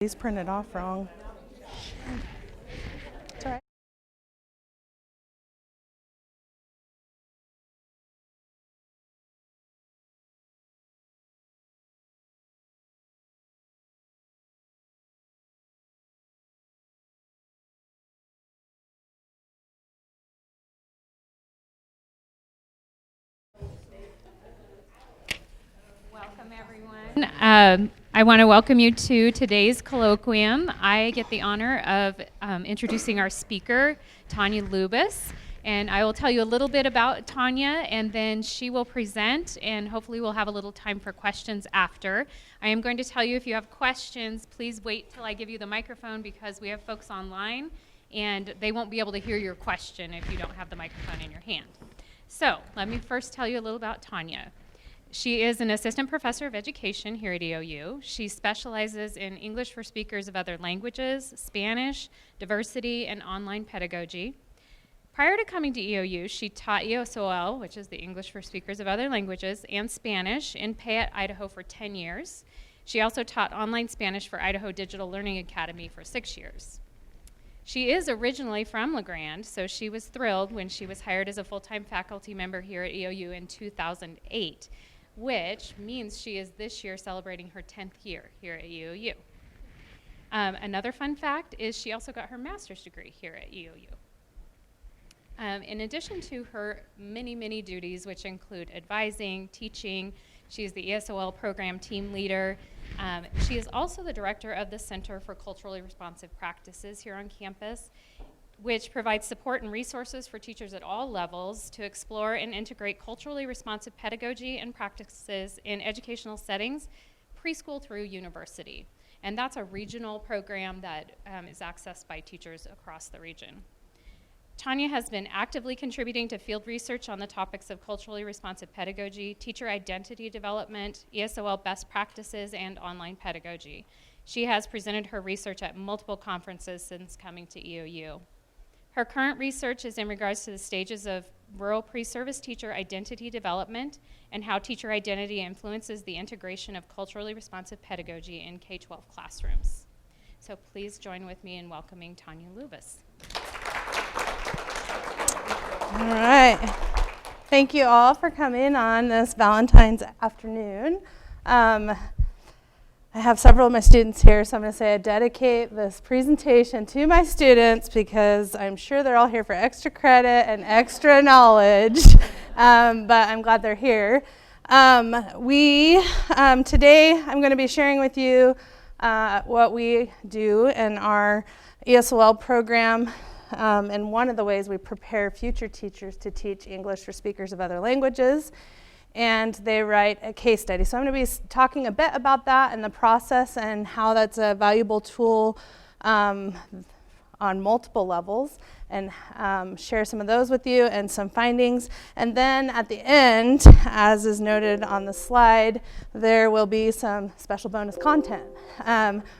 These printed off wrong. It's all right. Welcome, everyone. I want to welcome you to today's colloquium. I get the honor of introducing our speaker, Tawnya Lubbes, and I will tell you a little bit about Tawnya, and then she will present, and hopefully we'll have a little time for questions after. I am going to tell you, if you have questions, please wait till I give you the microphone, because we have folks online, and they won't be able to hear your question if you don't have the microphone in your hand. So let me first tell you a little about Tawnya. She is an assistant professor of education here at EOU. She specializes in English for speakers of other languages, Spanish, diversity, and online pedagogy. Prior to coming to EOU, she taught ESOL, which is the English for speakers of other languages, and Spanish in Payette, Idaho for 10 years. She also taught online Spanish for Idaho Digital Learning Academy for 6 years. She is originally from La Grande, so she was thrilled when she was hired as a full-time faculty member here at EOU in 2008. Which means she is this year celebrating her 10th year here at EOU. Another fun fact is she also got her master's degree here at EOU. In addition to her many duties, which include advising, teaching, she is the ESOL program team leader. She is also the director of the Center for Culturally Responsive Practices here on campus, which provides support and resources for teachers at all levels to explore and integrate culturally responsive pedagogy and practices in educational settings, preschool through university. And that's a regional program that is accessed by teachers across the region. Tawnya has been actively contributing to field research on the topics of culturally responsive pedagogy, teacher identity development, ESOL best practices, and online pedagogy. She has presented her research at multiple conferences since coming to EOU. Her current research is in regards to the stages of rural pre-service teacher identity development and how teacher identity influences the integration of culturally responsive pedagogy in K-12 classrooms. So please join with me in welcoming Tawnya Lubbes. All right. Thank you all for coming on this Valentine's afternoon. I have several of my students here, so I'm going to say I dedicate this presentation to my students because I'm sure they're all here for extra credit and extra knowledge, but I'm glad they're here. Today I'm going to be sharing with you what we do in our ESOL program, and one of the ways we prepare future teachers to teach English for speakers of other languages. And they write a case study. So I'm going to be talking a bit about that and the process and how that's a valuable tool on multiple levels, and share some of those with you and some findings. And then at the end, as is noted on the slide, there will be some special bonus content,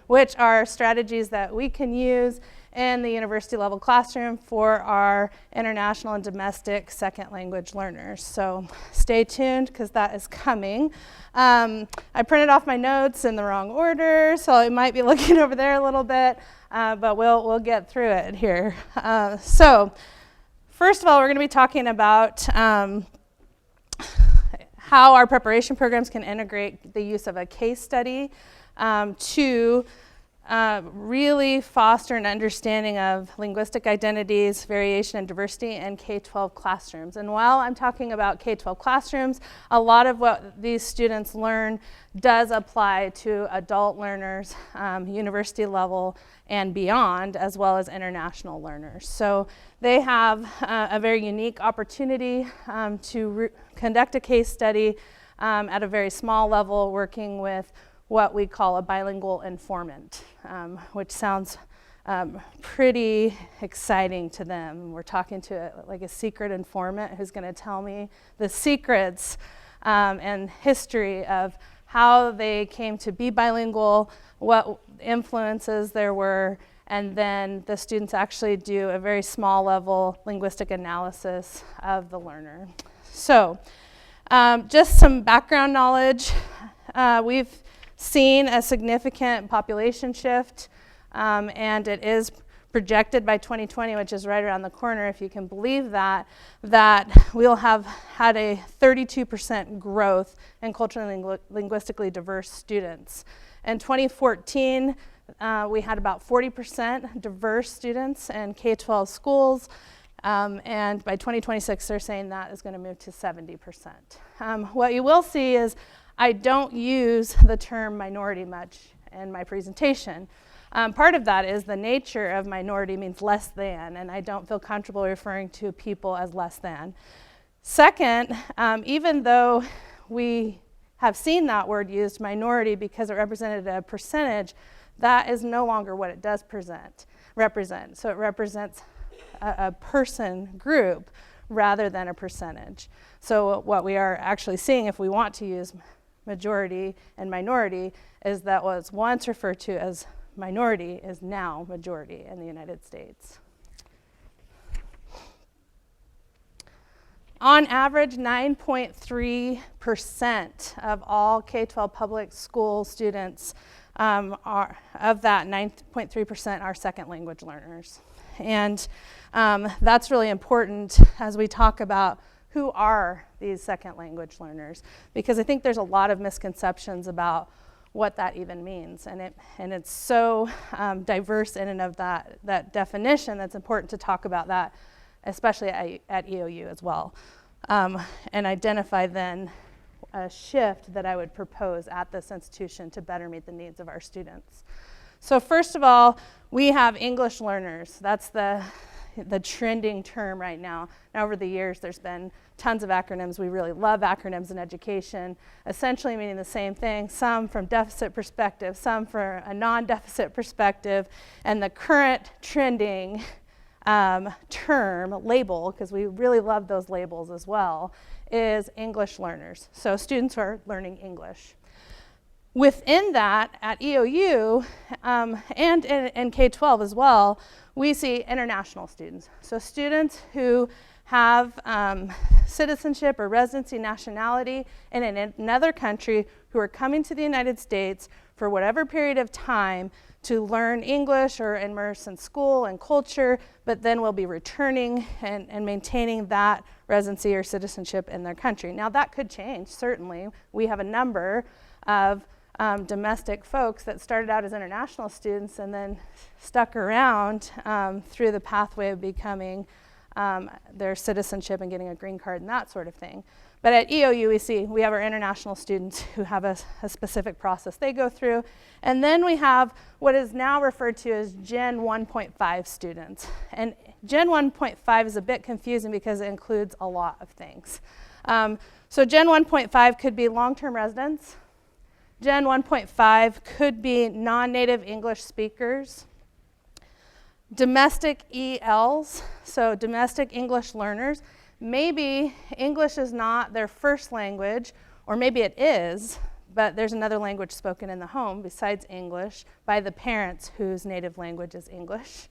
which are strategies that we can use in the university level classroom for our international and domestic second language learners. So stay tuned because that is coming. I printed off my notes in the wrong order, so I might be looking over there a little bit, but we'll get through it here. So first of all, we're going to be talking about how our preparation programs can integrate the use of a case study to really foster an understanding of linguistic identities, variation, and diversity in K-12 classrooms. And while I'm talking about K-12 classrooms, a lot of what these students learn does apply to adult learners, university level and beyond, as well as international learners. So they have a very unique opportunity to conduct a case study at a very small level, working with what we call a bilingual informant, which sounds pretty exciting to them. We're talking to like a secret informant who's going to tell me the secrets and history of how they came to be bilingual, what influences there were, and then the students actually do a very small level linguistic analysis of the learner. So just some background knowledge. We've seen a significant population shift, and it is projected by 2020, which is right around the corner, if you can believe that, that we'll have had a 32% growth in culturally linguistically diverse students. In 2014, we had about 40% diverse students in K-12 schools, and by 2026, they're saying that is going to move to 70%. What you will see is I don't use the term minority much in my presentation. Part of that is the nature of minority means less than, and I don't feel comfortable referring to people as less than. Second, even though we have seen that word used, minority, because it represented a percentage, that is no longer what it does represent. So it represents a person group rather than a percentage. So what we are actually seeing, if we want to use majority and minority, is that what was once referred to as minority is now majority in the United States. On average, 9.3% of all K-12 public school students of that 9.3% are second language learners. And that's really important as we talk about who are these second language learners, because I think there's a lot of misconceptions about what that even means, and it's so diverse in and of that definition that's important to talk about that, especially at EOU as well, and identify then a shift that I would propose at this institution to better meet the needs of our students. So first of all, we have English learners. That's the trending term right now. Now, over the years, there's been tons of acronyms. We really love acronyms in education, essentially meaning the same thing, some from deficit perspective, some from a non-deficit perspective, and the current trending term, label, because we really love those labels as well, is English learners. So students who are learning English. Within that, at EOU and in K-12 as well, we see international students. So students who have citizenship or residency nationality in another country who are coming to the United States for whatever period of time to learn English or immerse in school and culture, but then will be returning and maintaining that residency or citizenship in their country. Now that could change, certainly. We have a number of domestic folks that started out as international students and then stuck around through the pathway of becoming their citizenship and getting a green card and that sort of thing. But at EOU, we have our international students who have a specific process they go through. And then we have what is now referred to as Gen 1.5 students. And Gen 1.5 is a bit confusing because it includes a lot of things. So Gen 1.5 could be long-term residents. Gen 1.5 could be non-native English speakers. Domestic ELs, so domestic English learners. Maybe English is not their first language, or maybe it is, but there's another language spoken in the home besides English by the parents whose native language is English.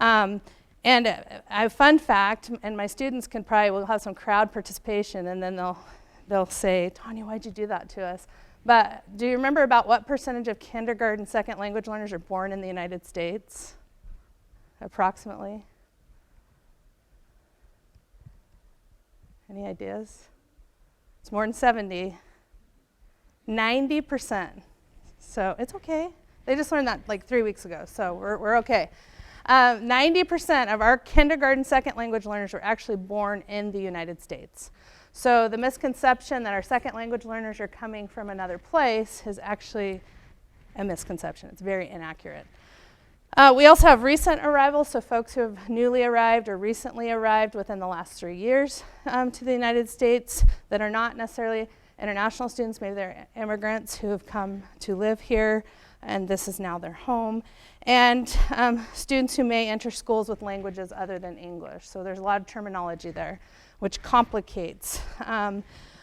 And a fun fact, and my students will have some crowd participation, and then they'll say, Tawnya, why'd you do that to us? But do you remember about what percentage of kindergarten second language learners are born in the United States? Approximately? Any ideas? It's more than 70. 90%. So it's okay. They just learned that like 3 weeks ago, so we're okay. 90% of our kindergarten second language learners were actually born in the United States. So the misconception that our second language learners are coming from another place is actually a misconception. It's very inaccurate. We also have recent arrivals, so folks who have newly arrived or recently arrived within the last 3 years to the United States that are not necessarily international students. Maybe they're immigrants who have come to live here, and this is now their home. And students who may enter schools with languages other than English. So there's a lot of terminology there, which complicates.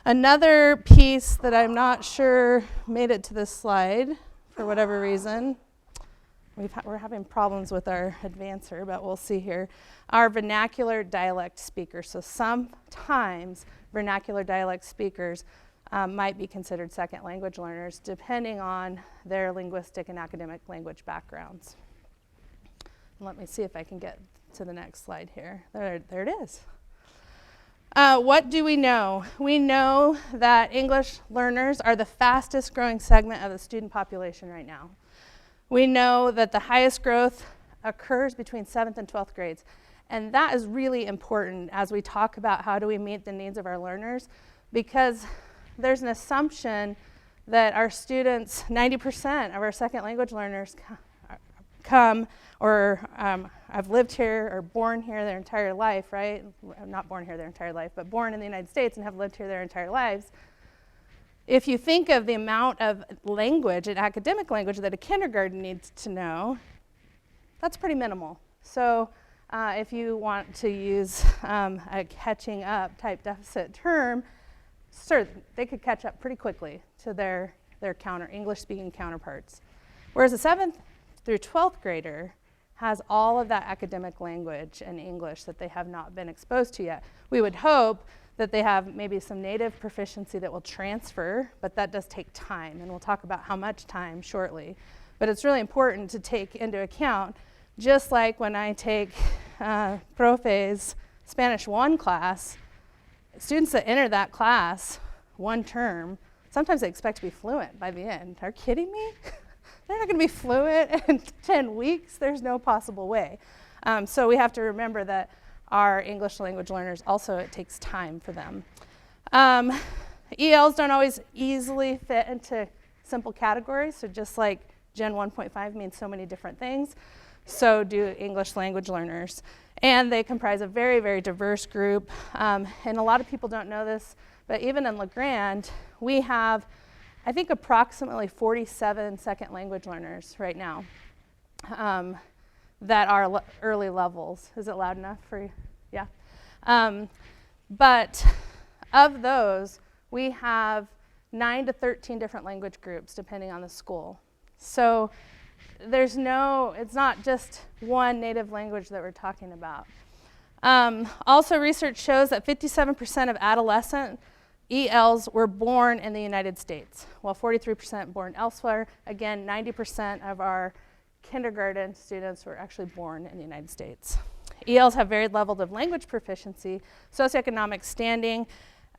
Another piece that I'm not sure made it to this slide for whatever reason. We're having problems with our advancer, but we'll see here. Our vernacular dialect speakers. So sometimes vernacular dialect speakers might be considered second language learners, depending on their linguistic and academic language backgrounds. Let me see if I can get to the next slide here. There it is. What do we know? We know that English learners are the fastest growing segment of the student population right now. We know that the highest growth occurs between 7th and 12th grades. And that is really important as we talk about how do we meet the needs of our learners, because there's an assumption that our students, 90% of our second language learners come or have lived here or born here their entire life, right? Not born here their entire life, but born in the United States and have lived here their entire lives. If you think of the amount of language and academic language that a kindergarten needs to know, that's pretty minimal. So if you want to use a catching up type deficit term, sure, they could catch up pretty quickly to their English-speaking counterparts. Whereas a 7th through 12th grader has all of that academic language and English that they have not been exposed to yet. We would hope that they have maybe some native proficiency that will transfer, but that does take time, and we'll talk about how much time shortly. But it's really important to take into account, just like when I take Profe's Spanish 1 class, students that enter that class one term, sometimes they expect to be fluent by the end. Are you kidding me? They're not going to be fluent in 10 weeks. There's no possible way. So we have to remember that our English language learners also, it takes time for them. ELs don't always easily fit into simple categories. So just like Gen 1.5 means so many different things, so do English language learners. And they comprise a very, very diverse group. And a lot of people don't know this, but even in LeGrand, we have, I think, approximately 47 second language learners right now that are early levels. Is it loud enough for you? Yeah. But of those, we have 9 to 13 different language groups, depending on the school. So it's not just one native language that we're talking about. Also, research shows that 57% of adolescent ELs were born in the United States, while 43% born elsewhere. Again, 90% of our kindergarten students were actually born in the United States. ELs have varied levels of language proficiency, socioeconomic standing,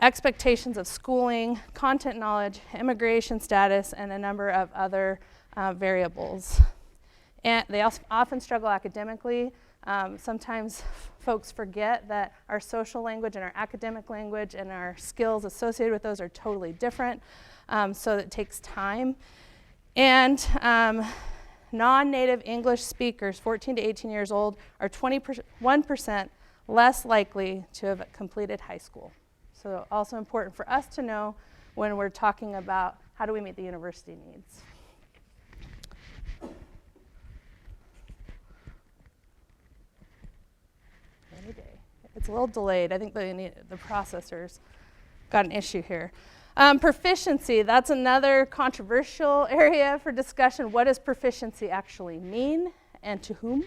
expectations of schooling, content knowledge, immigration status, and a number of other variables. And they also often struggle academically. Sometimes folks forget that our social language and our academic language and our skills associated with those are totally different, so it takes time. And non-native English speakers, 14 to 18 years old, are 21% less likely to have completed high school. So also important for us to know when we're talking about how do we meet the university needs. Any day. It's a little delayed. I think the processor's got an issue here. Proficiency, that's another controversial area for discussion. What does proficiency actually mean, and to whom?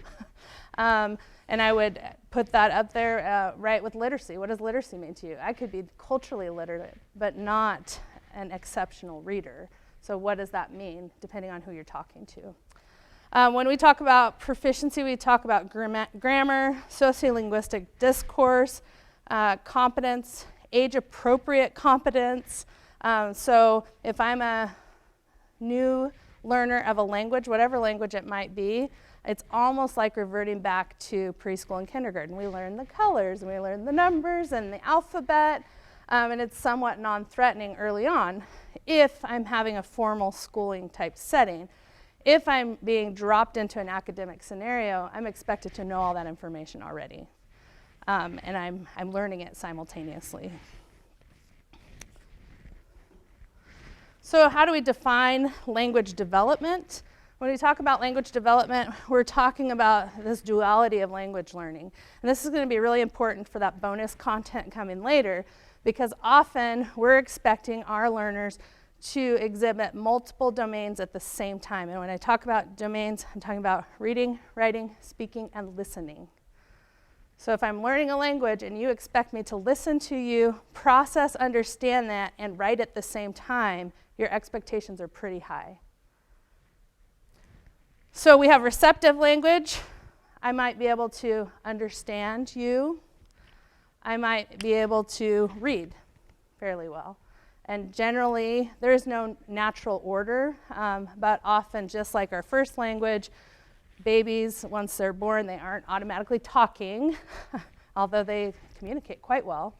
And I would put that up there right with literacy. What does literacy mean to you? I could be culturally literate, but not an exceptional reader. So what does that mean, depending on who you're talking to? When we talk about proficiency, we talk about grammar, sociolinguistic discourse, competence, age-appropriate competence. So if I'm a new learner of a language, whatever language it might be, it's almost like reverting back to preschool and kindergarten. We learn the colors, and we learn the numbers and the alphabet, and it's somewhat non-threatening early on if I'm having a formal schooling type setting. If I'm being dropped into an academic scenario, I'm expected to know all that information already, and I'm learning it simultaneously. So how do we define language development? When we talk about language development, we're talking about this duality of language learning. And this is going to be really important for that bonus content coming later, because often we're expecting our learners to exhibit multiple domains at the same time. And when I talk about domains, I'm talking about reading, writing, speaking, and listening. So if I'm learning a language and you expect me to listen to you, process, understand that, and write at the same time, your expectations are pretty high. So we have receptive language. I might be able to understand you. I might be able to read fairly well. And generally, there is no natural order, but often, just like our first language, babies, once they're born, they aren't automatically talking, although they communicate quite well.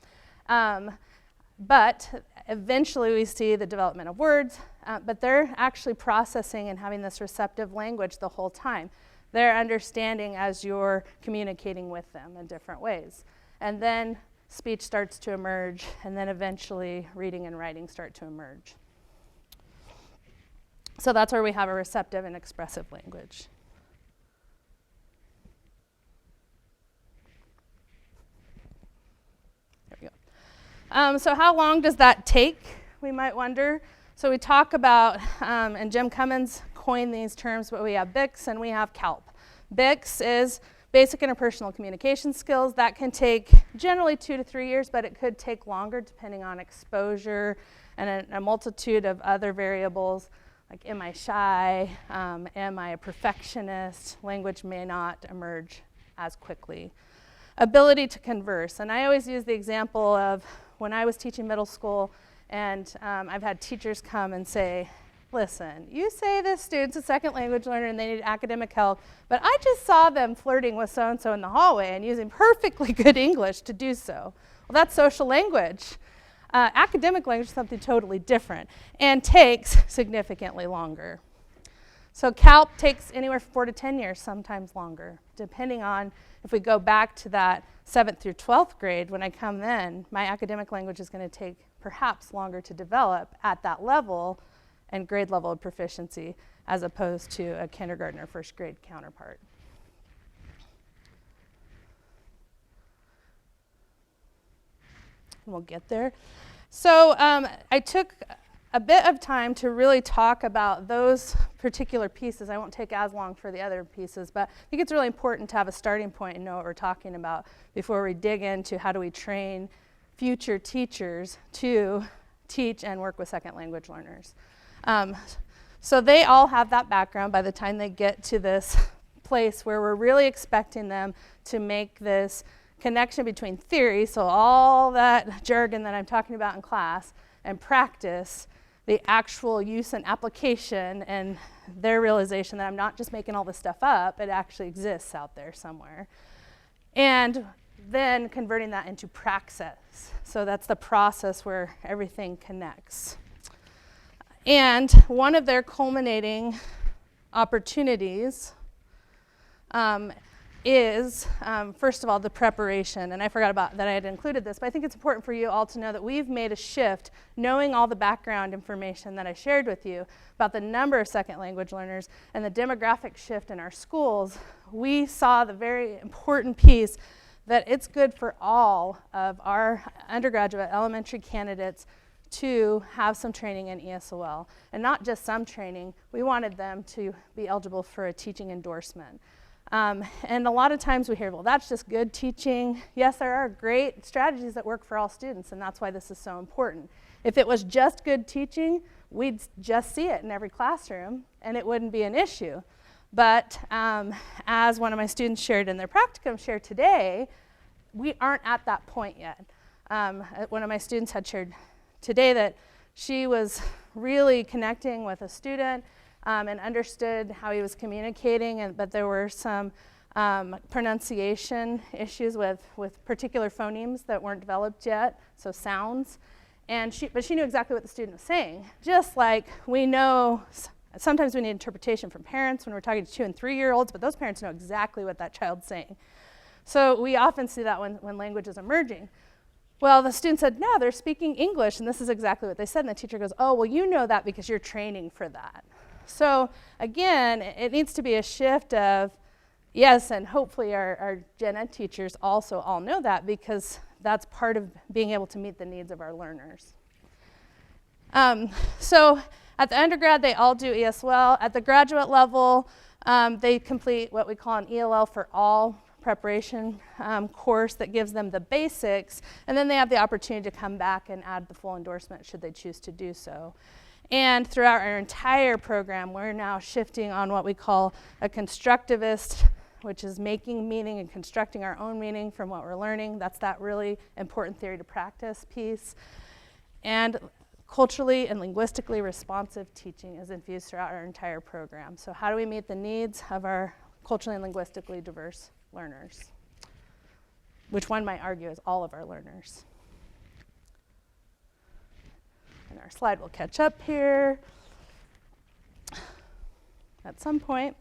But eventually we see the development of words, but they're actually processing and having this receptive language the whole time. They're understanding as you're communicating with them in different ways. And then speech starts to emerge, and then eventually reading and writing start to emerge. So that's where we have a receptive and expressive language. So how long does that take, we might wonder. So we talk about, and Jim Cummins coined these terms, but we have BICS and we have CALP. BICS is basic interpersonal communication skills. That can take generally 2 to 3 years, but it could take longer depending on exposure and a multitude of other variables, like am I shy, am I a perfectionist? Language may not emerge as quickly. Ability to converse, and I always use the example of when I was teaching middle school, and I've had teachers come and say, listen, you say this student's a second language learner and they need academic help, but I just saw them flirting with so-and-so in the hallway and using perfectly good English to do so. Well, that's social language. Academic language is something totally different and takes significantly longer. So CALP takes anywhere from 4 to 10 years, sometimes longer, depending on if we go back to that 7th through 12th grade. When I come then, my academic language is going to take perhaps longer to develop at that level and grade level of proficiency as opposed to a kindergarten or first grade counterpart. And we'll get there. So I took a bit of time to really talk about those particular pieces. I won't take as long for the other pieces, but I think it's really important to have a starting point and know what we're talking about before we dig into how do we train future teachers to teach and work with second language learners. So they all have that background by the time they get to this place where we're really expecting them to make this connection between theory, so all that jargon that I'm talking about in class, and practice, the actual use and application, and their realization that I'm not just making all this stuff up, it actually exists out there somewhere. And then converting that into praxis. So that's the process where everything connects. And one of their culminating opportunities is, first of all, the preparation. And I forgot about that I had included this, but I think it's important for you all to know that we've made a shift, knowing all the background information that I shared with you about the number of second language learners and the demographic shift in our schools. We saw the very important piece that it's good for all of our undergraduate elementary candidates to have some training in ESOL. And not just some training, we wanted them to be eligible for a teaching endorsement. And a lot of times we hear, well, that's just good teaching. Yes, there are great strategies that work for all students, and that's why this is so important. If it was just good teaching, we'd just see it in every classroom, and it wouldn't be an issue. But as one of my students shared in their practicum share today, we aren't at that point yet. One of my students had shared today that she was really connecting with a student and understood how he was communicating, but there were some pronunciation issues with particular phonemes that weren't developed yet, so sounds. But she knew exactly what the student was saying. Just like we know, sometimes we need interpretation from parents when we're talking to 2- and 3-year-olds, but those parents know exactly what that child's saying. So we often see that when language is emerging. Well, the student said, no, they're speaking English, and this is exactly what they said. And the teacher goes, oh, well, you know that because you're training for that. So again, it needs to be a shift of, yes, and hopefully our gen ed teachers also all know that, because that's part of being able to meet the needs of our learners. So at the undergrad, they all do ESOL. At the graduate level, they complete what we call an ELL for all preparation course that gives them the basics, and then they have the opportunity to come back and add the full endorsement should they choose to do so. And throughout our entire program, we're now shifting on what we call a constructivist, which is making meaning and constructing our own meaning from what we're learning. That's that really important theory to practice piece. And culturally and linguistically responsive teaching is infused throughout our entire program. So how do we meet the needs of our culturally and linguistically diverse learners? Which one might argue is all of our learners. And our slide will catch up here at some point.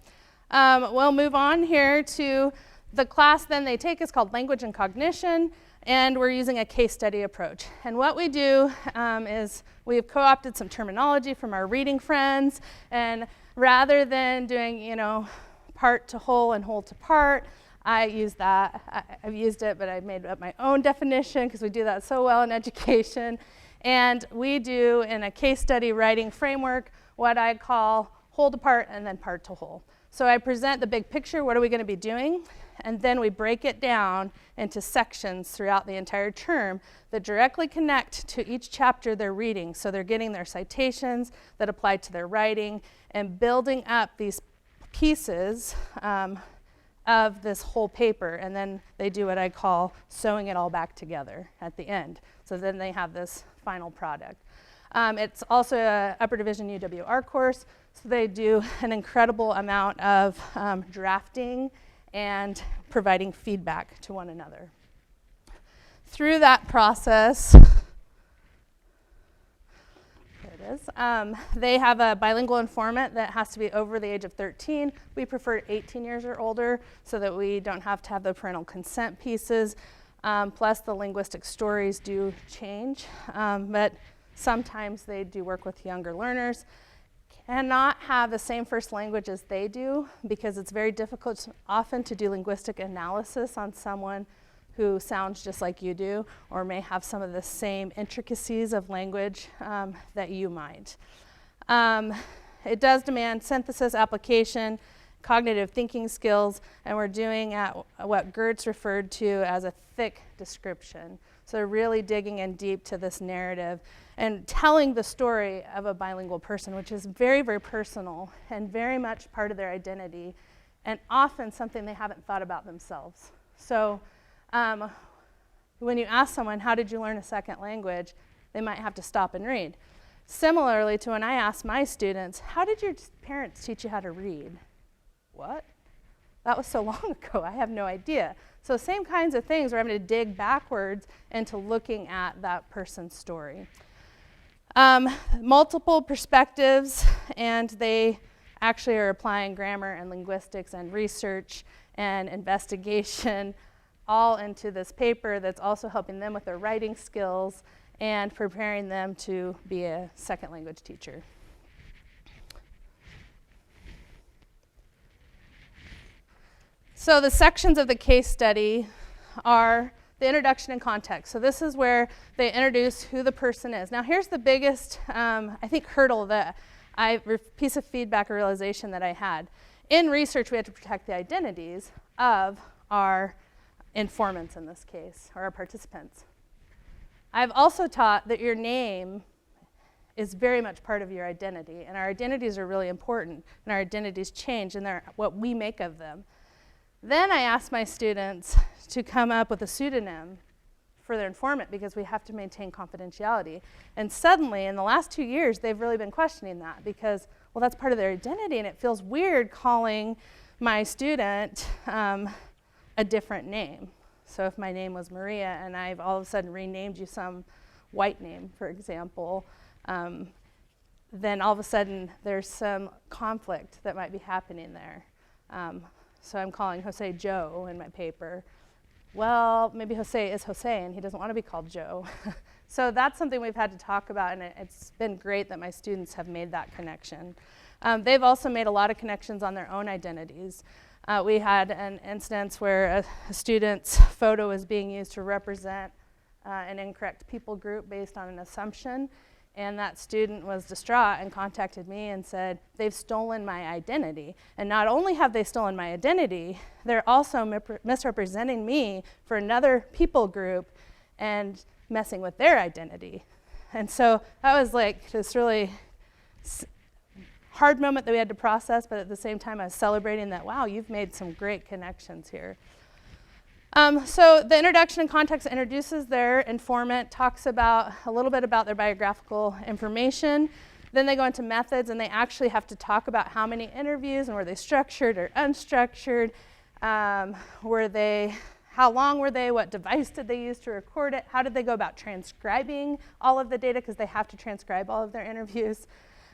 We'll move on here to the class then they take is called Language and Cognition, and we're using a case study approach. And what we do is we have co-opted some terminology from our reading friends, and rather than doing, part to whole and whole to part, I use that. I've used it, but I made up my own definition because we do that so well in education. And we do, in a case study writing framework, what I call whole to part and then part to whole. So I present the big picture, what are we going to be doing? And then we break it down into sections throughout the entire term that directly connect to each chapter they're reading. So they're getting their citations that apply to their writing and building up these pieces of this whole paper. And then they do what I call sewing it all back together at the end. So then they have this final product. It's also an upper division UWR course, so they do an incredible amount of drafting and providing feedback to one another. Through that process, there it is, they have a bilingual informant that has to be over the age of 13. We prefer 18 years or older so that we don't have to have the parental consent pieces. Plus the linguistic stories do change, but sometimes they do work with younger learners. Cannot have the same first language as they do because it's very difficult often to do linguistic analysis on someone who sounds just like you do or may have some of the same intricacies of language that you might. It does demand synthesis, application, cognitive thinking skills, and we're doing at what Gertz referred to as a thick description. So really digging in deep to this narrative and telling the story of a bilingual person, which is very, very personal and very much part of their identity and often something they haven't thought about themselves. So when you ask someone, how did you learn a second language, they might have to stop and read. Similarly to when I ask my students, how did your parents teach you how to read? What? That was so long ago, I have no idea. So same kinds of things, we're having to dig backwards into looking at that person's story. Multiple perspectives, and they actually are applying grammar and linguistics and research and investigation all into this paper that's also helping them with their writing skills and preparing them to be a second language teacher. So the sections of the case study are the introduction and context. So this is where they introduce who the person is. Now here's the biggest, I think, hurdle piece of feedback or realization that I had. In research, we had to protect the identities of our informants in this case, or our participants. I've also taught that your name is very much part of your identity, and our identities are really important, and our identities change, and they're what we make of them. Then I asked my students to come up with a pseudonym for their informant because we have to maintain confidentiality. And suddenly, in the last 2 years, they've really been questioning that because, well, that's part of their identity, and it feels weird calling my student a different name. So if my name was Maria and I've all of a sudden renamed you some white name, for example, then all of a sudden there's some conflict that might be happening there. So I'm calling Jose Joe in my paper. Well, maybe Jose is Jose and he doesn't want to be called Joe. So that's something we've had to talk about, and it's been great that my students have made that connection. They've also made a lot of connections on their own identities. We had an instance where a student's photo was being used to represent an incorrect people group based on an assumption, And that student was distraught and contacted me and said, they've stolen my identity. And not only have they stolen my identity, they're also misrepresenting me for another people group and messing with their identity. And so that was like this really hard moment that we had to process, but at the same time I was celebrating that, wow, you've made some great connections here. So the introduction and context introduces their informant, talks about a little bit about their biographical information. Then they go into methods, and they actually have to talk about how many interviews and were they structured or unstructured, how long were they, what device did they use to record it, how did they go about transcribing all of the data, because they have to transcribe all of their interviews,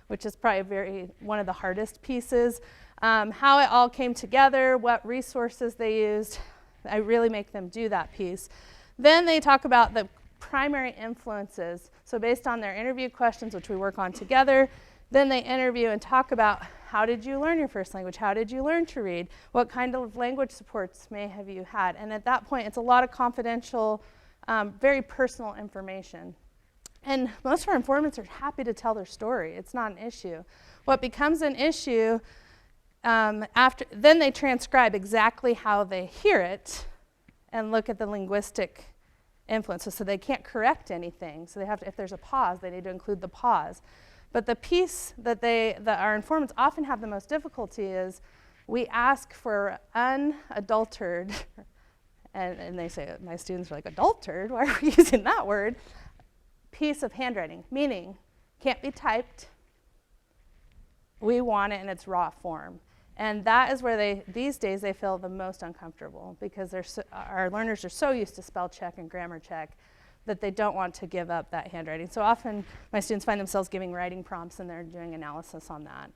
which is probably one of the hardest pieces. How it all came together, what resources they used. I really make them do that piece. Then they talk about the primary influences. So based on their interview questions, which we work on together, then they interview and talk about how did you learn your first language? How did you learn to read? What kind of language supports may have you had? And at that point, it's a lot of confidential, very personal information. And most of our informants are happy to tell their story. It's not an issue. What becomes an issue then they transcribe exactly how they hear it and look at the linguistic influences. So they can't correct anything. So they have to, if there's a pause, they need to include the pause. But the piece that our informants often have the most difficulty is we ask for unadulterated, and they say, my students are like, adulterated? Why are we using that word? Piece of handwriting, meaning can't be typed. We want it in its raw form. And that is where these days they feel the most uncomfortable, because our learners are so used to spell check and grammar check that they don't want to give up that handwriting. So often my students find themselves giving writing prompts and they're doing analysis on that.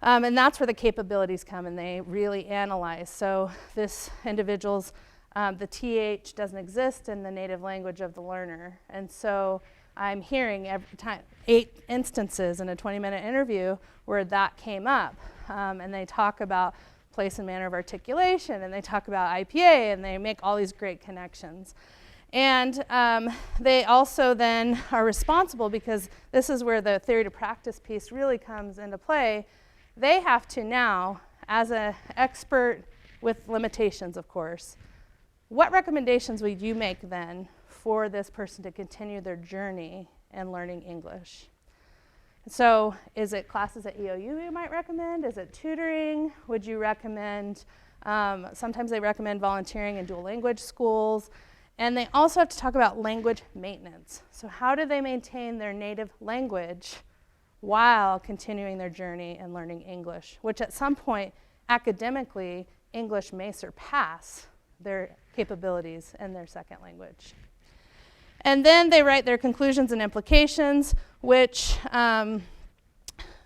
And that's where the capabilities come and they really analyze. So this individual's, the TH doesn't exist in the native language of the learner. And so I'm hearing every time 8 instances in a 20-minute interview where that came up. And they talk about place and manner of articulation, and they talk about IPA, and they make all these great connections. And they also then are responsible, because this is where the theory to practice piece really comes into play. They have to now, as an expert with limitations, of course, what recommendations would you make then for this person to continue their journey in learning English? So is it classes at EOU you might recommend? Is it tutoring? Would you recommend, sometimes they recommend volunteering in dual language schools. And they also have to talk about language maintenance. So how do they maintain their native language while continuing their journey in learning English, which at some point, academically, English may surpass their capabilities in their second language. And then they write their conclusions and implications, which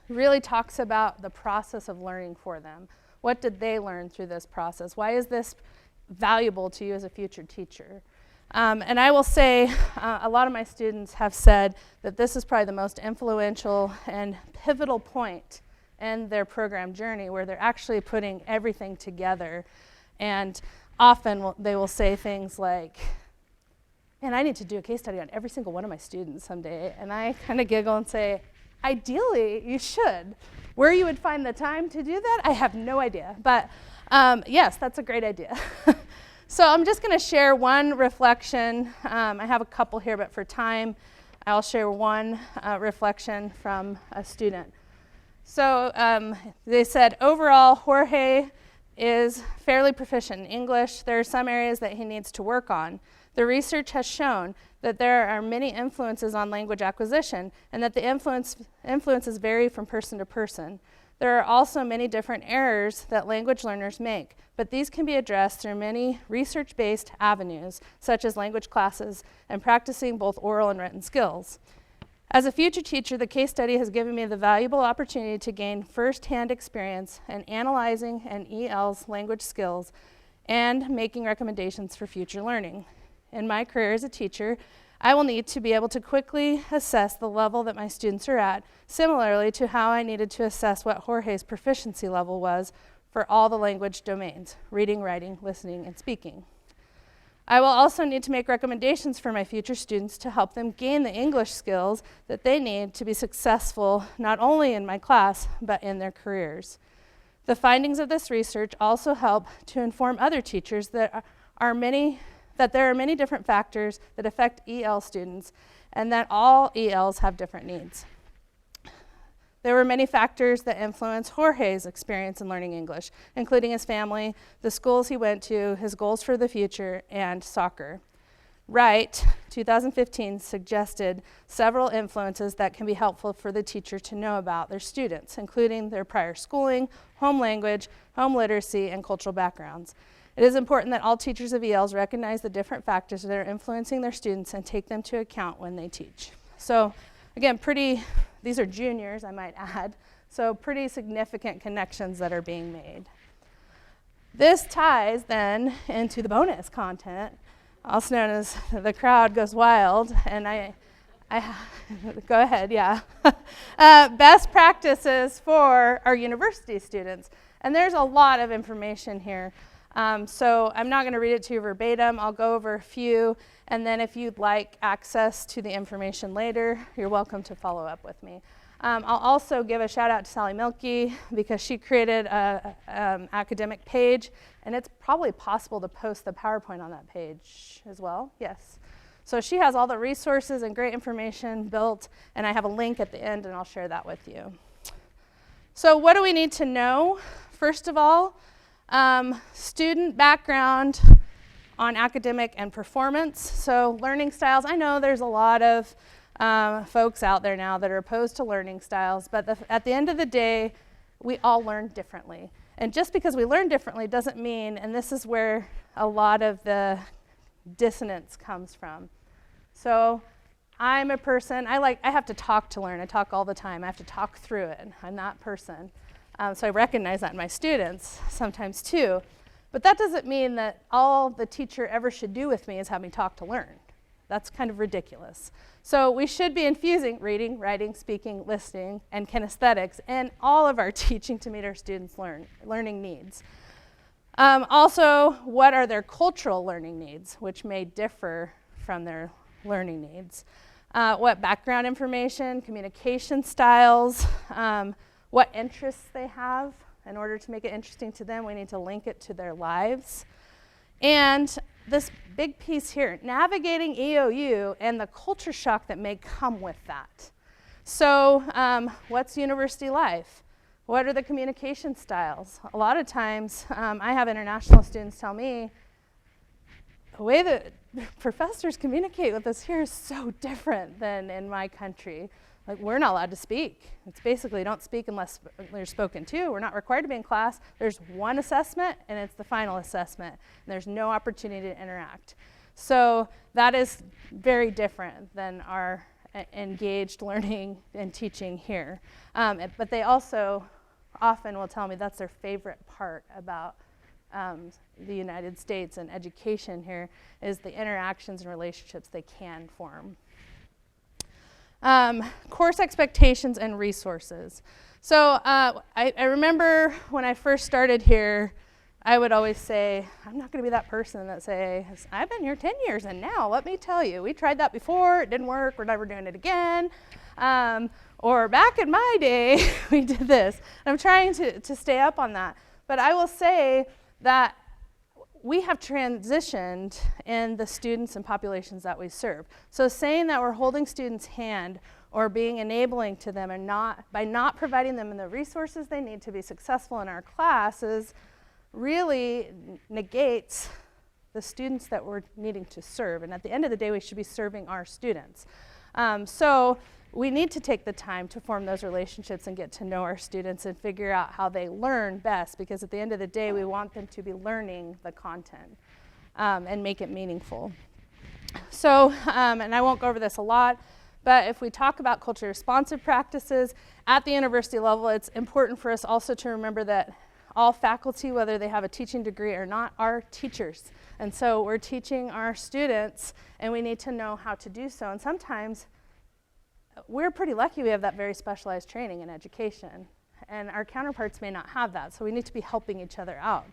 really talks about the process of learning for them. What did they learn through this process? Why is this valuable to you as a future teacher? And I will say a lot of my students have said that this is probably the most influential and pivotal point in their program journey, where they're actually putting everything together. And often they will say things like, man, I need to do a case study on every single one of my students someday. And I kind of giggle and say, ideally, you should. Where you would find the time to do that, I have no idea. But yes, that's a great idea. So I'm just going to share one reflection. I have a couple here, but for time, I'll share one reflection from a student. So they said, overall, Jorge is fairly proficient in English. There are some areas that he needs to work on. The research has shown that there are many influences on language acquisition, and that the influences vary from person to person. There are also many different errors that language learners make, but these can be addressed through many research-based avenues, such as language classes and practicing both oral and written skills. As a future teacher, the case study has given me the valuable opportunity to gain first-hand experience in analyzing an EL's language skills and making recommendations for future learning. In my career as a teacher, I will need to be able to quickly assess the level that my students are at, similarly to how I needed to assess what Jorge's proficiency level was for all the language domains: reading, writing, listening, and speaking. I will also need to make recommendations for my future students to help them gain the English skills that they need to be successful not only in my class, but in their careers. The findings of this research also help to inform other teachers that there are many different factors that affect EL students and that all ELs have different needs. There were many factors that influenced Jorge's experience in learning English, including his family, the schools he went to, his goals for the future, and soccer. Wright, 2015, suggested several influences that can be helpful for the teacher to know about their students, including their prior schooling, home language, home literacy, and cultural backgrounds. It is important that all teachers of ELs recognize the different factors that are influencing their students and take them to account when they teach. So, again, these are juniors, I might add, so pretty significant connections that are being made. This ties then into the bonus content, also known as the crowd goes wild, and I go ahead, yeah. Best practices for our university students. And there's a lot of information here. So I'm not going to read it to you verbatim. I'll go over a few, and then if you'd like access to the information later, you're welcome to follow up with me. I'll also give a shout out to Sally Milkey because she created an academic page, and it's probably possible to post the PowerPoint on that page as well. Yes. So she has all the resources and great information built, and I have a link at the end, and I'll share that with you. So what do we need to know? First of all, student background on academic and performance. So learning styles, I know there's a lot of folks out there now that are opposed to learning styles, but at the end of the day, we all learn differently. And just because we learn differently doesn't mean, and this is where a lot of the dissonance comes from. So I'm a person, I have to talk to learn. I talk all the time. I have to talk through it. I'm that person. So I recognize that in my students sometimes too. But that doesn't mean that all the teacher ever should do with me is have me talk to learn. That's kind of ridiculous. So we should be infusing reading, writing, speaking, listening, and kinesthetics in all of our teaching to meet our students' learning needs. Also, what are their cultural learning needs, which may differ from their learning needs? What background information, communication styles, what interests they have. In order to make it interesting to them, we need to link it to their lives. And this big piece here, navigating EOU and the culture shock that may come with that. So what's university life? What are the communication styles? A lot of times, I have international students tell me, the way that professors communicate with us here is so different than in my country. Like, we're not allowed to speak. It's basically don't speak unless you're spoken to. We're not required to be in class. There's one assessment, and it's the final assessment. And there's no opportunity to interact. So that is very different than our engaged learning and teaching here. But they also often will tell me that's their favorite part about the United States and education here is the interactions and relationships they can form. Course expectations and resources. So I remember when I first started here, I would always say, I'm not going to be that person that says, I've been here 10 years and now let me tell you, we tried that before, it didn't work, we're never doing it again. Or back in my day, we did this. And I'm trying to stay up on that. But I will say that we have transitioned in the students and populations that we serve. So saying that we're holding students' hand or being enabling to them and by not providing them the resources they need to be successful in our classes really negates the students that we're needing to serve. And at the end of the day, we should be serving our students. So we need to take the time to form those relationships and get to know our students and figure out how they learn best, because at the end of the day, we want them to be learning the content and make it meaningful. So, and I won't go over this a lot, but if we talk about culturally responsive practices at the university level, it's important for us also to remember that all faculty, whether they have a teaching degree or not, are teachers. And so we're teaching our students, and we need to know how to do so. And sometimes we're pretty lucky we have that very specialized training in education, and our counterparts may not have that, so we need to be helping each other out.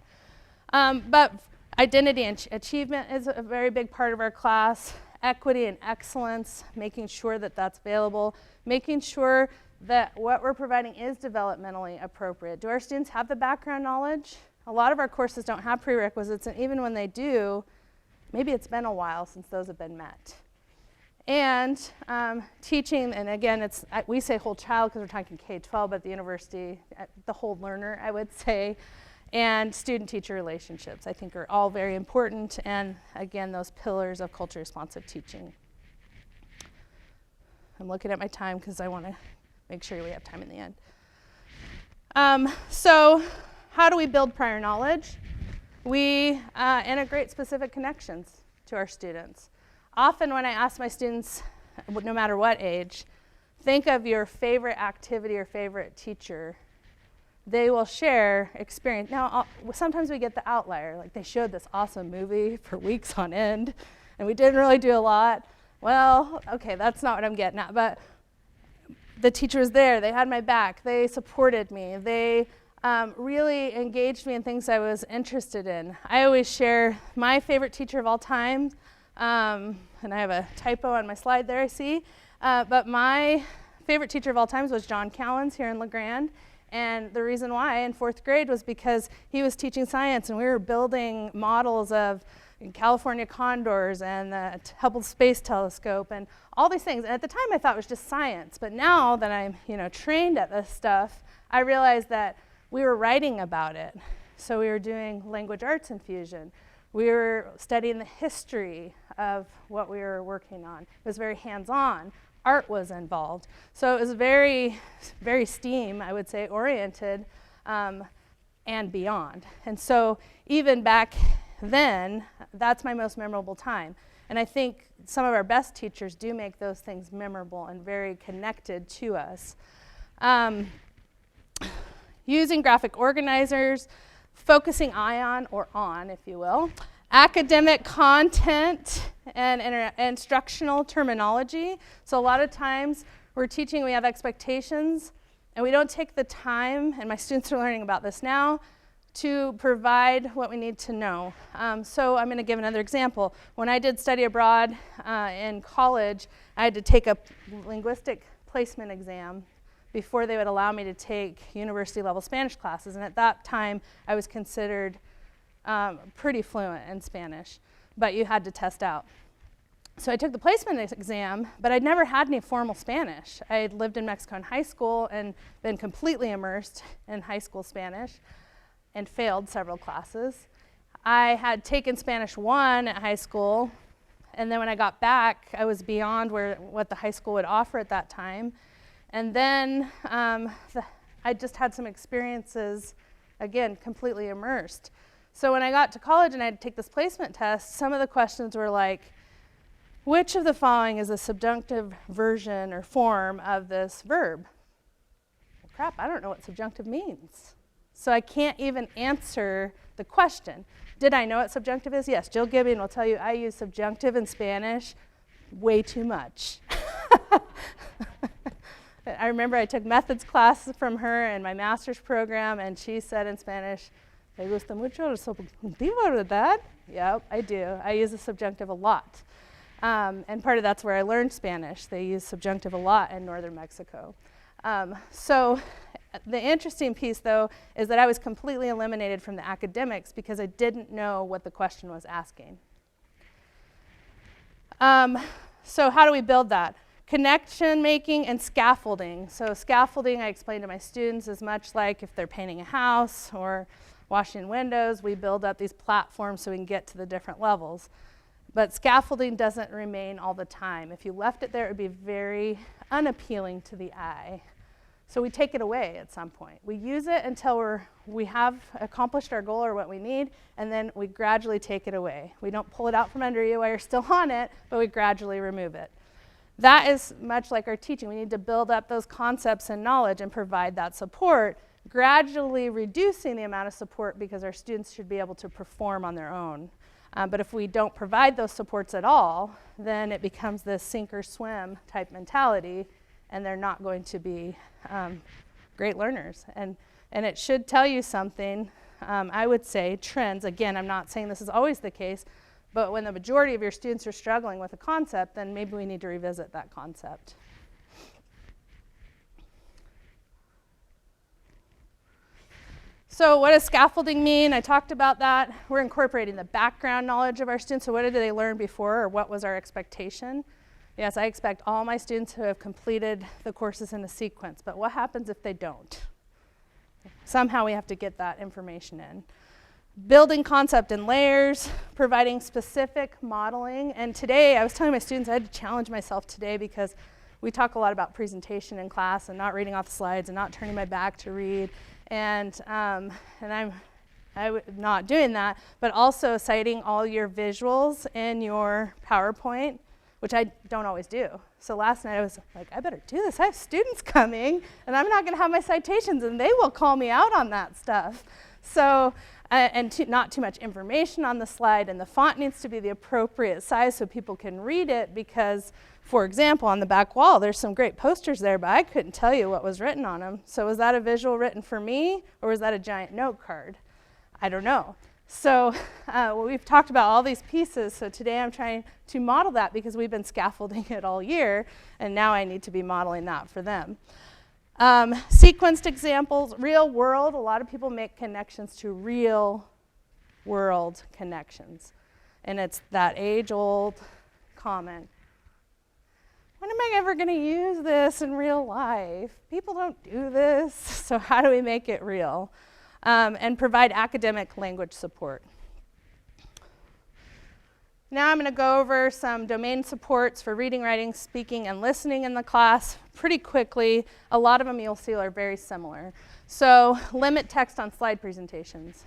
But Identity and achievement is a very big part of our class. Equity and excellence, making sure that that's available, making sure that what we're providing is developmentally appropriate. Do our students have the background knowledge? A lot of our courses don't have prerequisites, and even when they do, maybe it's been a while since those have been met. And teaching, and again, we say whole child because we're talking K-12, but at the university, the whole learner, I would say, and student-teacher relationships, I think, are all very important, and again, those pillars of culture-responsive teaching. I'm looking at my time because I want to make sure we have time in the end. So how do we build prior knowledge? We integrate specific connections to our students. Often when I ask my students, no matter what age, think of your favorite activity or favorite teacher, they will share experience. Now, sometimes we get the outlier, like they showed this awesome movie for weeks on end, and we didn't really do a lot. Well, okay, that's not what I'm getting at, but the teacher was there, they had my back, they supported me, they really engaged me in things I was interested in. I always share my favorite teacher of all time, and I have a typo on my slide there, I see, but my favorite teacher of all times was John Cowens here in LeGrand. And the reason why in 4th grade was because he was teaching science and we were building models of California condors and the Hubble Space Telescope and all these things. And at the time I thought it was just science, but now that I'm trained at this stuff, I realized that we were writing about it. So we were doing language arts infusion. We were studying the history of what we were working on. It was very hands-on. Art was involved. So it was very, very STEAM, I would say, oriented and beyond. And so even back then, that's my most memorable time. And I think some of our best teachers do make those things memorable and very connected to us. Using graphic organizers, focusing on, if you will, academic content and instructional terminology. So a lot of times we're teaching, we have expectations, and we don't take the time, and my students are learning about this now, to provide what we need to know. So I'm going to give another example. When I did study abroad in college, I had to take a linguistic placement exam before they would allow me to take university level Spanish classes, and at that time I was considered pretty fluent in Spanish, but you had to test out. So I took the placement exam, but I'd never had any formal Spanish. I had lived in Mexico in high school and been completely immersed in high school Spanish and failed several classes. I had taken Spanish 1 at high school, and then when I got back, I was beyond what the high school would offer at that time. And then I just had some experiences, again, completely immersed. So when I got to college and I had to take this placement test, some of the questions were like, which of the following is a subjunctive version or form of this verb? Well, crap, I don't know what subjunctive means. So I can't even answer the question. Did I know what subjunctive is? Yes, Jill Gibbion will tell you I use subjunctive in Spanish way too much. I remember I took methods class from her in my master's program, and she said in Spanish, "Me gusta mucho el subjuntivo, ¿verdad?" Yep, I do. I use the subjunctive a lot. And part of that's where I learned Spanish. They use subjunctive a lot in northern Mexico. So the interesting piece, though, is that I was completely eliminated from the academics because I didn't know what the question was asking. So how do we build that? Connection making and scaffolding. So scaffolding, I explain to my students, is much like if they're painting a house or washing windows, we build up these platforms so we can get to the different levels. But scaffolding doesn't remain all the time. If you left it there, it would be very unappealing to the eye. So we take it away at some point. We use it until we have accomplished our goal or what we need, and then we gradually take it away. We don't pull it out from under you while you're still on it, but we gradually remove it. That is much like our teaching. We need to build up those concepts and knowledge and provide that support, gradually reducing the amount of support because our students should be able to perform on their own. But if we don't provide those supports at all, then it becomes this sink or swim type mentality, and they're not going to be great learners. And it should tell you something I would say trends. Again, I'm not saying this is always the case, but when the majority of your students are struggling with a concept, then maybe we need to revisit that concept. So what does scaffolding mean? I talked about that. We're incorporating the background knowledge of our students. So what did they learn before, or what was our expectation? Yes, I expect all my students who have completed the courses in a sequence, but what happens if they don't? Somehow we have to get that information in. Building concept in layers, providing specific modeling. And today, I was telling my students I had to challenge myself today because we talk a lot about presentation in class and not reading off the slides and not turning my back to read. And I'm not doing that, but also citing all your visuals in your PowerPoint, which I don't always do. So last night I was like, I better do this. I have students coming, and I'm not going to have my citations, and they will call me out on that stuff. So, not too much information on the slide, and the font needs to be the appropriate size so people can read it because, for example, on the back wall, there's some great posters there, but I couldn't tell you what was written on them. So was that a visual written for me, or was that a giant note card? I don't know. So we've talked about all these pieces, so today I'm trying to model that because we've been scaffolding it all year, and now I need to be modeling that for them. Sequenced examples, real world. A lot of people make connections to real world connections, and it's that age-old comment. When am I ever going to use this in real life? People don't do this, so how do we make it real? And provide academic language support. Now I'm going to go over some domain supports for reading, writing, speaking, and listening in the class pretty quickly. A lot of them you'll see are very similar. So limit text on slide presentations.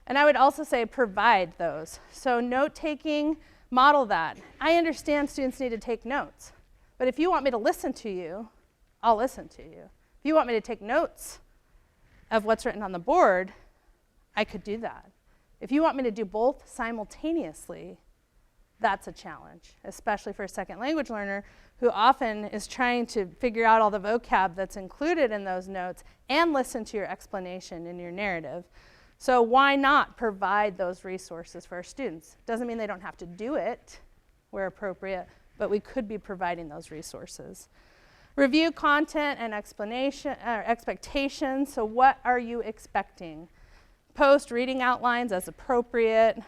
And I would also say provide those. So note-taking, model that. I understand students need to take notes. But if you want me to listen to you, I'll listen to you. If you want me to take notes of what's written on the board, I could do that. If you want me to do both simultaneously, that's a challenge, especially for a second language learner who often is trying to figure out all the vocab that's included in those notes and listen to your explanation in your narrative. So why not provide those resources for our students? Doesn't mean they don't have to do it where appropriate, but we could be providing those resources. Review content and expectations. So what are you expecting? Post reading outlines as appropriate,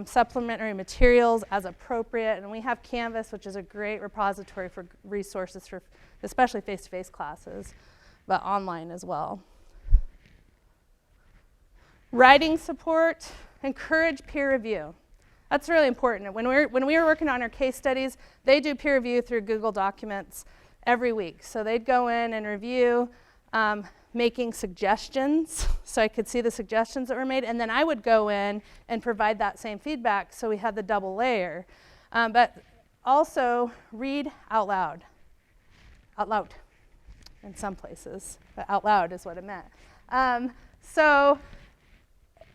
supplementary materials as appropriate, and we have Canvas, which is a great repository for resources for especially face-to-face classes, but online as well. Writing support, encourage peer review. That's really important. When we were working on our case studies, they do peer review through Google Documents every week. So they'd go in and review, making suggestions, so I could see the suggestions that were made, and then I would go in and provide that same feedback, so we had the double layer. But also read out loud in some places, but out loud is what it meant. So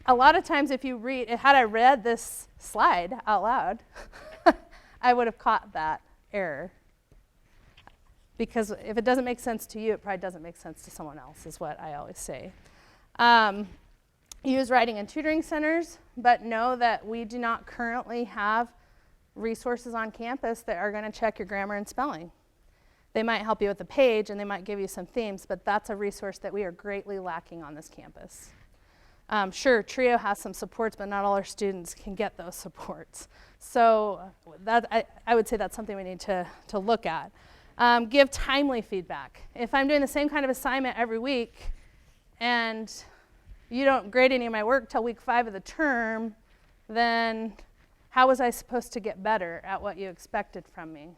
a lot of times if you read, had I read this slide out loud, I would have caught that error. Because if it doesn't make sense to you, it probably doesn't make sense to someone else, is what I always say. Use writing and tutoring centers, but know that we do not currently have resources on campus that are going to check your grammar and spelling. They might help you with the page, and they might give you some themes, but that's a resource that we are greatly lacking on this campus. Sure, TRIO has some supports, but not all our students can get those supports. So I would say that's something we need to look at. Give timely feedback. If I'm doing the same kind of assignment every week and you don't grade any of my work till week 5 of the term, then how was I supposed to get better at what you expected from me?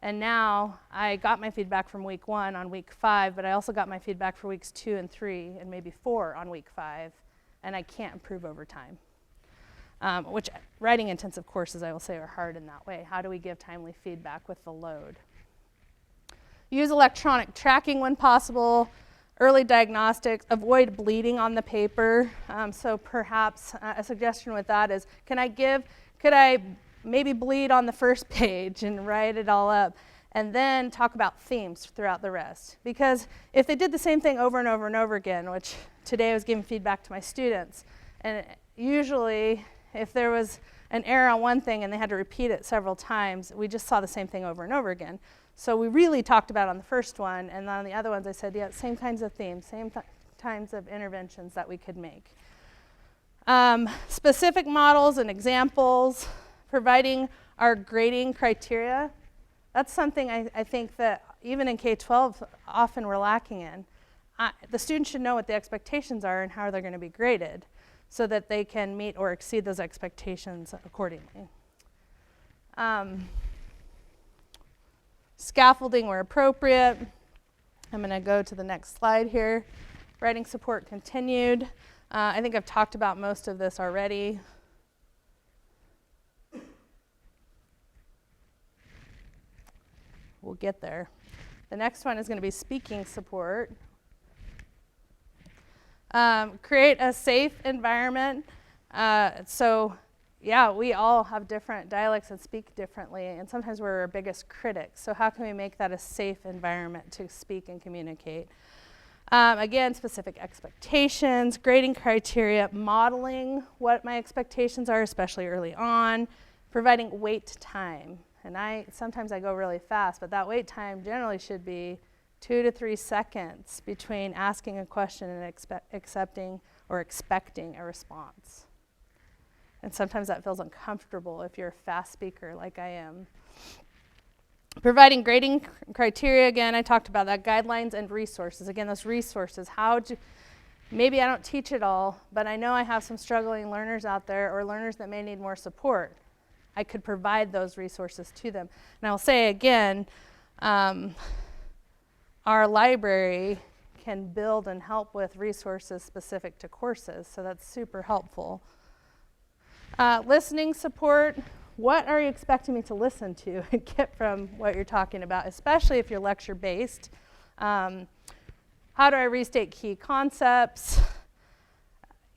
And now I got my feedback from week 1 on week 5, but I also got my feedback for weeks 2 and 3 and maybe 4 on week 5, and I can't improve over time. Which writing intensive courses, I will say, are hard in that way. How do we give timely feedback with the load? Use electronic tracking when possible, early diagnostics, avoid bleeding on the paper. So perhaps a suggestion with that is, could I maybe bleed on the first page and write it all up? and then talk about themes throughout the rest. Because if they did the same thing over and over and over again, which today I was giving feedback to my students, and usually if there was an error on one thing and they had to repeat it several times, we just saw the same thing over and over again. So we really talked about on the first one, and on the other ones I said, yeah, same kinds of themes, same kinds of interventions that we could make. Specific models and examples, providing our grading criteria. That's something I think that even in K-12 often we're lacking in. The students should know what the expectations are and how they're going to be graded so that they can meet or exceed those expectations accordingly. Scaffolding where appropriate. I'm going to go to the next slide here. Writing support continued. I think I've talked about most of this already. We'll get there. The next one is going to be speaking support. Create a safe environment. Yeah, we all have different dialects and speak differently, and sometimes we're our biggest critics. So how can we make that a safe environment to speak and communicate? Again, specific expectations, grading criteria, modeling what my expectations are, especially early on, providing wait time. And sometimes I go really fast, but that wait time generally should be 2 to 3 seconds between asking a question and accepting or expecting a response. And sometimes that feels uncomfortable if you're a fast speaker like I am. Providing grading criteria, again, I talked about that, guidelines and resources. Again, those resources, maybe I don't teach it all, but I know I have some struggling learners out there or learners that may need more support. I could provide those resources to them. And I'll say again, our library can build and help with resources specific to courses, so that's super helpful. Listening support. What are you expecting me to listen to and get from what you're talking about, especially if you're lecture-based? How do I restate key concepts?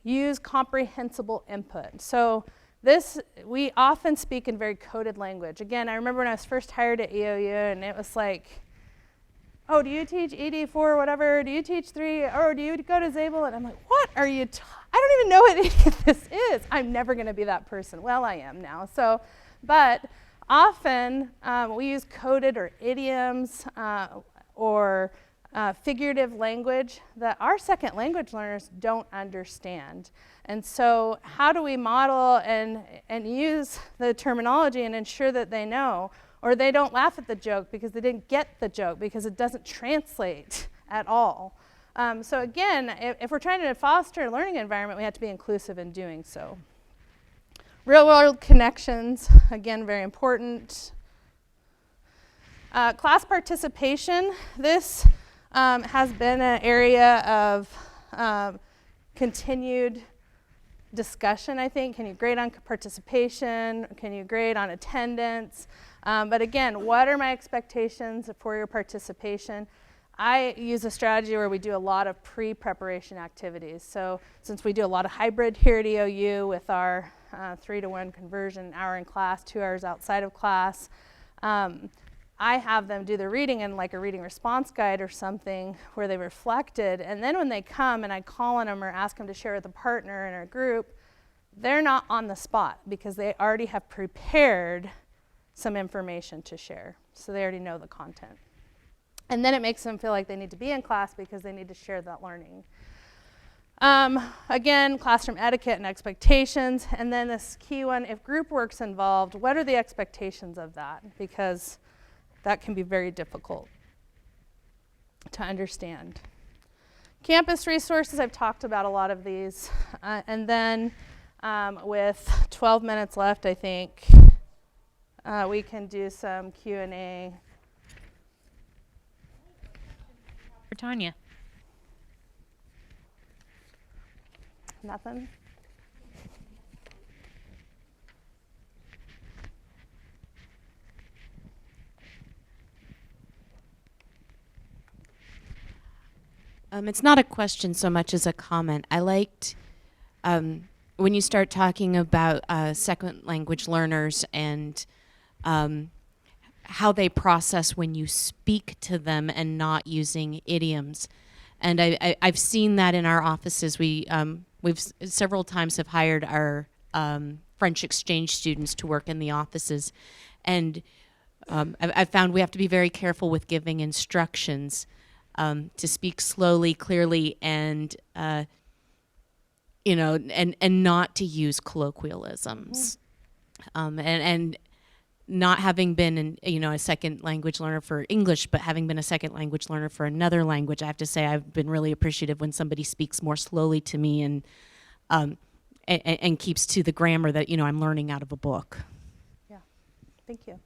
Use comprehensible input. So we often speak in very coded language. Again, I remember when I was first hired at EOU, and it was like, oh, do you teach ED4 whatever? Do you teach 3? Or do you go to Zabel? And I'm like, what are you I don't even know what any of this is. I'm never going to be that person. Well, I am now. But often we use coded or idioms or figurative language that our second language learners don't understand. And so how do we model and use the terminology and ensure that they know? Or they don't laugh at the joke because they didn't get the joke because it doesn't translate at all. So again, if we're trying to foster a learning environment, we have to be inclusive in doing so. Real-world connections, again, very important. Class participation. This has been an area of continued discussion, I think. Can you grade on participation? Can you grade on attendance? But again, what are my expectations for your participation? I use a strategy where we do a lot of pre-preparation activities. So since we do a lot of hybrid here at EOU with our 3-to-1 conversion, an hour in class, 2 hours outside of class, I have them do the reading in like a reading response guide or something where they reflected. And then when they come and I call on them or ask them to share with a partner in our group, they're not on the spot because they already have prepared some information to share. So they already know the content. And then it makes them feel like they need to be in class because they need to share that learning. Again, classroom etiquette and expectations. And then this key one, if group work's involved, what are the expectations of that? Because that can be very difficult to understand. Campus resources, I've talked about a lot of these. And then with 12 minutes left, I think, we can do some Q&A. For Tawnya. Nothing? It's not a question so much as a comment. I liked when you start talking about second language learners and how they process when you speak to them and not using idioms. And I've seen that in our offices. We've several times have hired our French exchange students to work in the offices, and I've found we have to be very careful with giving instructions to speak slowly, clearly, and and not to use colloquialisms. And not having been a second language learner for English, but having been a second language learner for another language, I have to say I've been really appreciative when somebody speaks more slowly to me and keeps to the grammar that I'm learning out of a book. Yeah, thank you.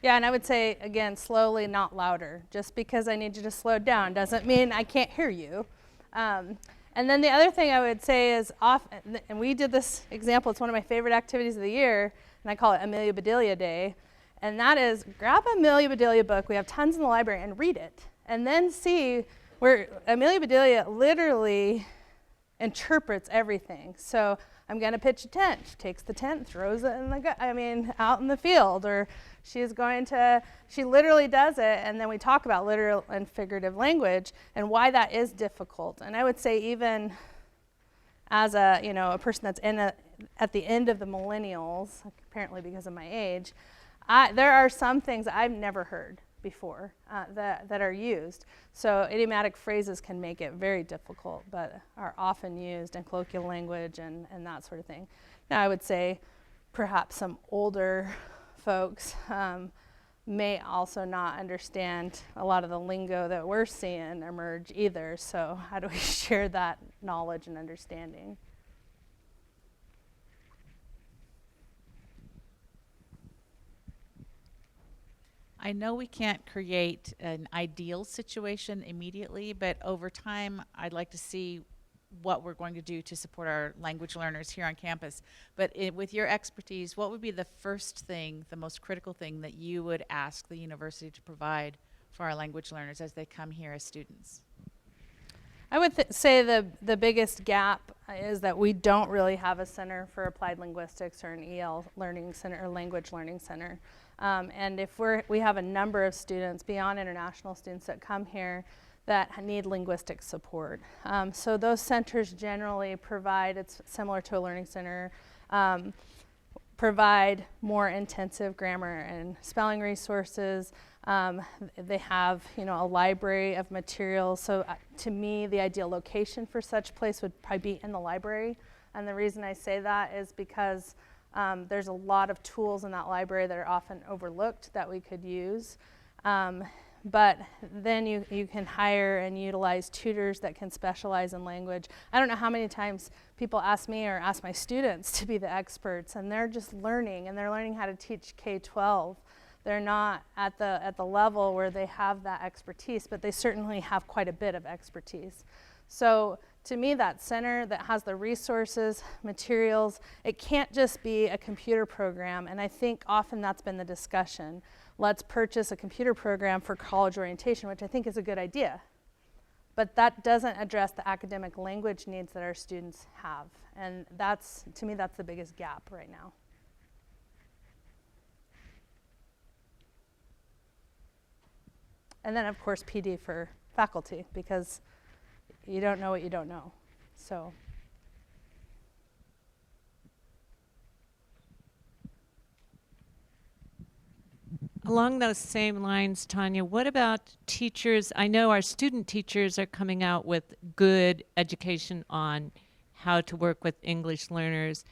Yeah, and I would say, again, slowly, not louder. Just because I need you to slow down doesn't mean I can't hear you. And then the other thing I would say is, often, and we did this example, it's one of my favorite activities of the year, and I call it Amelia Bedelia Day, and that is grab a Amelia Bedelia book, we have tons in the library, and read it, and then see where Amelia Bedelia literally interprets everything. So I'm going to pitch a tent. She takes the tent, throws it out in the field, or she literally does it, and then we talk about literal and figurative language and why that is difficult. And I would say even as a person that's at the end of the millennials, apparently because of my age, there are some things I've never heard before that are used. So idiomatic phrases can make it very difficult, but are often used in colloquial language and that sort of thing. Now I would say perhaps some older folks may also not understand a lot of the lingo that we're seeing emerge either. So how do we share that knowledge and understanding? I know we can't create an ideal situation immediately, but over time, I'd like to see what we're going to do to support our language learners here on campus. But with your expertise, what would be the first thing, the most critical thing that you would ask the university to provide for our language learners as they come here as students? I would say the biggest gap is that we don't really have a center for applied linguistics or an EL learning center or language learning center. And if we have a number of students beyond international students that come here that need linguistic support. So those centers generally provide, it's similar to a learning center, provide more intensive grammar and spelling resources. They have, a library of materials. So to me, the ideal location for such place would probably be in the library. And the reason I say that is because there's a lot of tools in that library that are often overlooked that we could use. But then you can hire and utilize tutors that can specialize in language. I don't know how many times people ask me or ask my students to be the experts, and they're just learning, and they're learning how to teach K-12. They're not at the level where they have that expertise, but they certainly have quite a bit of expertise. So to me, that center that has the resources, materials, it can't just be a computer program, and I think often that's been the discussion. Let's purchase a computer program for college orientation, which I think is a good idea. But that doesn't address the academic language needs that our students have. And to me, that's the biggest gap right now. And then, of course, PD for faculty, because you don't know what you don't know. So. Along those same lines, Tawnya, what about teachers? I know our student teachers are coming out with good education on how to work with English learners,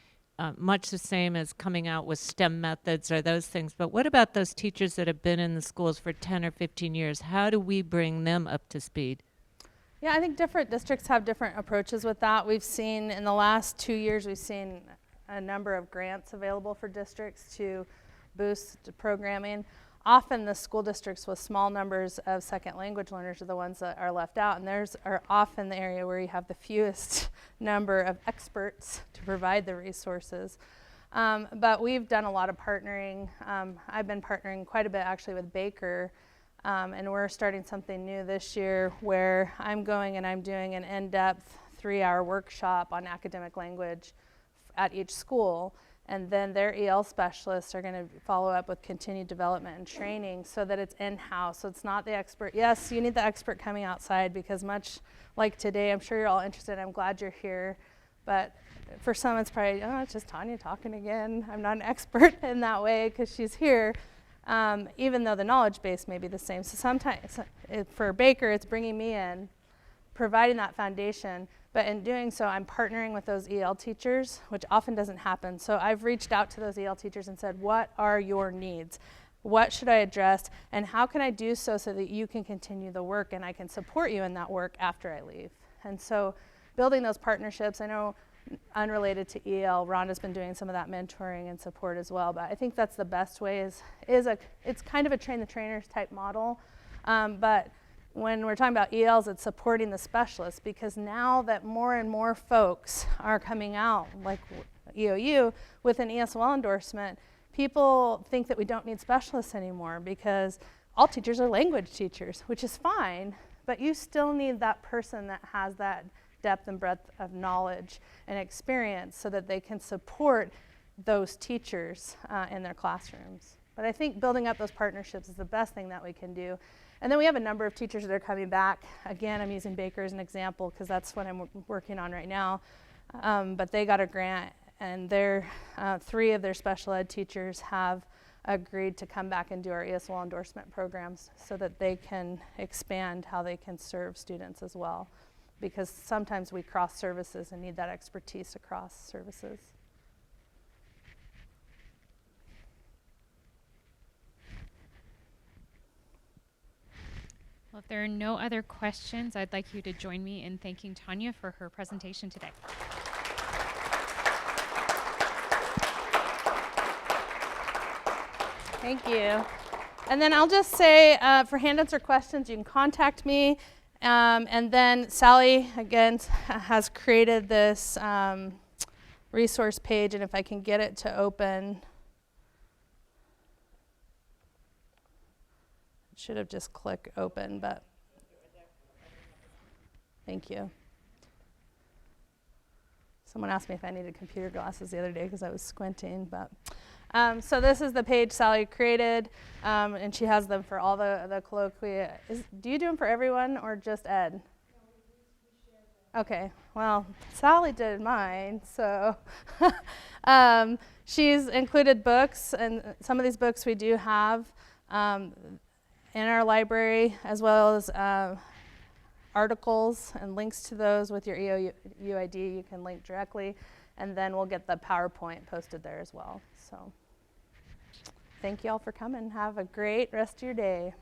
much the same as coming out with STEM methods or those things. But what about those teachers that have been in the schools for 10 or 15 years? How do we bring them up to speed? Yeah, I think different districts have different approaches with that. We've seen in the last 2 years, we've seen a number of grants available for districts to boost programming. Often the school districts with small numbers of second language learners are the ones that are left out, and theirs are often the area where you have the fewest number of experts to provide the resources. But we've done a lot of partnering. I've been partnering quite a bit actually with Baker, and we're starting something new this year where I'm going and I'm doing an in-depth 3-hour workshop on academic language at each school. And then their EL specialists are going to follow up with continued development and training so that it's in-house. So it's not the expert. Yes, you need the expert coming outside because much like today, I'm sure you're all interested. I'm glad you're here. But for some, it's probably, oh, it's just Tawnya talking again. I'm not an expert in that way because she's here, even though the knowledge base may be the same. So sometimes for Baker, it's bringing me in, providing that foundation. But in doing so, I'm partnering with those EL teachers, which often doesn't happen. So I've reached out to those EL teachers and said, what are your needs? What should I address? And how can I do so that you can continue the work and I can support you in that work after I leave? And so building those partnerships, I know unrelated to EL, Rhonda's been doing some of that mentoring and support as well. But I think that's the best way it's kind of a train the trainers type model. But when we're talking about ELs, it's supporting the specialists because now that more and more folks are coming out, like EOU, with an ESOL endorsement, people think that we don't need specialists anymore because all teachers are language teachers, which is fine, but you still need that person that has that depth and breadth of knowledge and experience so that they can support those teachers in their classrooms. But I think building up those partnerships is the best thing that we can do. And then we have a number of teachers that are coming back. Again, I'm using Baker as an example because that's what I'm working on right now. But they got a grant, and 3 of their special ed teachers have agreed to come back and do our ESOL endorsement programs so that they can expand how they can serve students as well. Because sometimes we cross services and need that expertise across services. Well, if there are no other questions, I'd like you to join me in thanking Tawnya for her presentation today. Thank you. And then I'll just say for handouts or questions, you can contact me. And then Sally, again, has created this resource page, and if I can get it to open, it should have just clicked open, but thank you. Someone asked me if I needed computer glasses the other day because I was squinting, but so this is the page Sally created, and she has them for all the colloquia. Do you do them for everyone or just Ed? Okay, well, Sally did mine, so she's included books, and some of these books we do have in our library, as well as articles and links to those with your EOU ID. You can link directly, and then we'll get the PowerPoint posted there as well. So thank you all for coming. Have a great rest of your day.